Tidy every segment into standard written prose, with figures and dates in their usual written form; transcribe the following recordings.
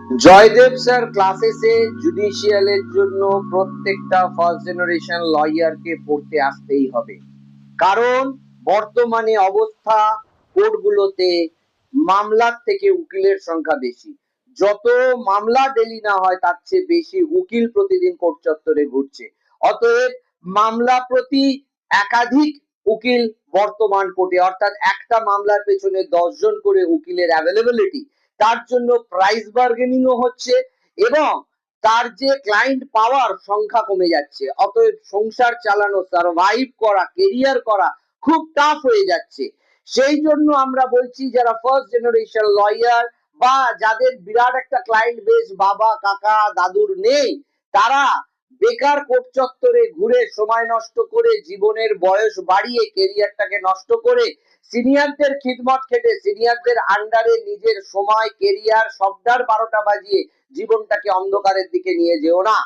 Joydeb sir ক্লাসেসে জুডিশিয়ালের জন্য প্রত্যেকটা first generation লয়ারকে পড়তে আসতেই হবে। কারণ বর্তমানে অবস্থা কোর্টগুলোতে মামলার থেকে উকিলের সংখ্যা বেশি। যত মামলা ডেলি না হয় তার চেয়ে বেশি উকিল প্রতিদিন কোর্ট চত্বরে ঘুরছে। অতএব মামলা প্রতি একাধিক উকিল বর্তমান কোর্টে, অর্থাৎ একটা মামলার পেছনে 10 জন করে উকিলের অ্যাভেলেবিলিটি, তার জন্য প্রাইস বার্গেনিংও হচ্ছে এবং তার যে ক্লায়েন্ট পাওয়ার সংখ্যা কমে যাচ্ছে। অতএব সংসার চালানো, সার্ভাইভ করা, কেরিয়ার করা খুব টাফ হয়ে যাচ্ছে। সেই জন্য আমরা বলছি যারা ফার্স্ট জেনারেশন লয়ার বা যাদের বিরাট একটা ক্লায়েন্ট বেস বাবা কাকা দাদুর নেই, তারা বেকার কোর্ট চত্বরে ঘুরে সময় নষ্ট করে, জীবনের বয়স বাড়িয়ে, কেরিয়ারটাকে নষ্ট করে, সিনিয়রদের খিদমত খেটে, সিনিয়রদের আন্ডারে নিজের সময় কেরিয়ার সবটার 12টা বাজিয়ে জীবনটাকে অন্ধকারের দিকে নিয়ে যেও না।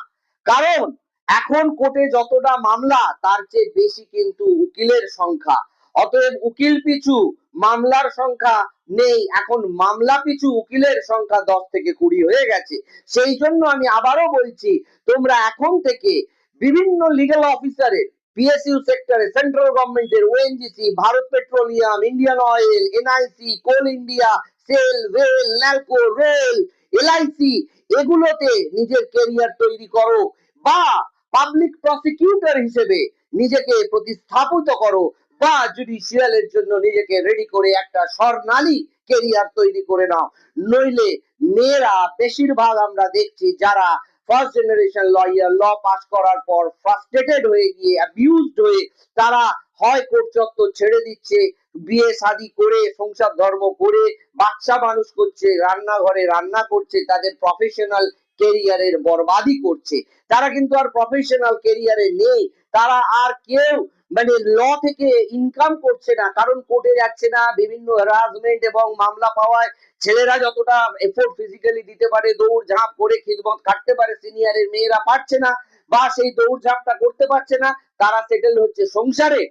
কারণ এখন কোর্টে যতটা মামলা তার চেয়ে বেশি কিন্তু উকিলের সংখ্যা। অতএব উকিল পিছু মামলার সংখ্যা নেই, এখন মামলা পিছু উকিলের সংখ্যা 10 থেকে 20 হয়ে গেছে। সেই জন্য আমি আবারও বলছি, তোমরা এখন থেকে বিভিন্ন লিগ্যাল অফিসারের, পিএসইউ সেক্টরে, সেন্ট্রাল গভর্নমেন্টের, ONGC, Bharat petroleum, Indian oil, NIC, coal India, SAIL, rail, NALCO, rail, LIC, এগুলোতে নিজের কেরিয়ার তৈরি করো বা পাবলিক প্রসিকিউটর হিসেবে নিজেকে প্রতিস্থাপিত করো বা জুডিশিয়ালের জন্য নিজেকে রেডি করে একটা স্বর্ণালী কেরিয়ার তৈরি করে নাও। নইলে মেয়েরা বেশিরভাগ আমরা দেখছি যারা ফার্স্ট জেনারেশন লয়ার, ল পাস করার পর ফ্রাস্ট্রেটেড হয়ে গিয়ে অ্যাবিউজড হয়ে তারা হয় কোর্ট চত্বর ছেড়ে দিচ্ছে, বিয়ে শাদী করে সংসার ধর্ম করে বাচ্চা মানুষ করছে, রান্নাঘরে রান্না করছে, তাদের প্রফেশনাল কেরিয়ারের বরবাদি করছে। তারা কিন্তু আর প্রফেশনাল কেরিয়ারে নেই, তারা আর কেউ মানে ল থেকে ইনকাম করছে না, কারণ কোর্টে যাচ্ছে না, বিভিন্ন হ্যারাসমেন্ট এবং মামলা পাওয়ায় ছেলেরা যতটা এফোর্ট ফিজিক্যালি দিতে পারে, দৌড় ঝাঁপ করে খিদমত কাটতে পারে, সিনিয়রের মেয়েরা পারছে না বা সেই দৌড় ঝাঁপটা করতে পারছে না। তারা সেটেল হচ্ছে সংসারে,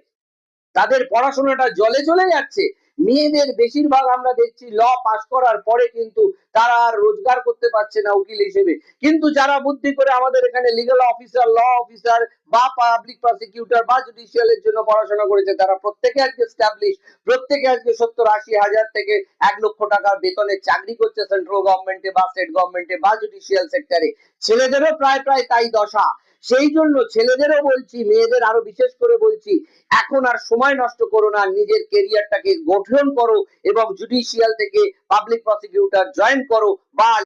তাদের পড়াশোনাটা জলে চলে যাচ্ছে। মেয়েদের বেশিরভাগ আমরা দেখছি ল পাস করার পরে কিন্তু তারা আর রোজগার করতে পারছে না উকিল হিসেবে। কিন্তু যারা বুদ্ধি করে আমাদের এখানে লিগ্যাল অফিসার, ল অফিসার বা পাবলিক প্রসিকিউটর বা জুডিশিয়ালের জন্য পড়াশোনা করেছে, তারা প্রত্যেকে আজকে এস্টাবলিশ, প্রত্যেকে আজকে 70-80 হাজার থেকে 1 লক্ষ টাকার বেতনের চাকরি করছে সেন্ট্রাল গভর্নমেন্টে বা স্টেট গভর্নমেন্টে বা জুডিশিয়াল সেক্টরে। ছেলেদেরও প্রায় প্রায় তাই দশা। সেই জন্য ছেলেদেরও বলছি, মেয়েদের আরো বিশেষ করে বলছি, এখন আর সময় নষ্ট করো না, নিজের কেরিয়ারটাকে গঠন করো এবং জুডিশিয়াল থেকে পাবলিক প্রসিকিউটর জয়েন করো বা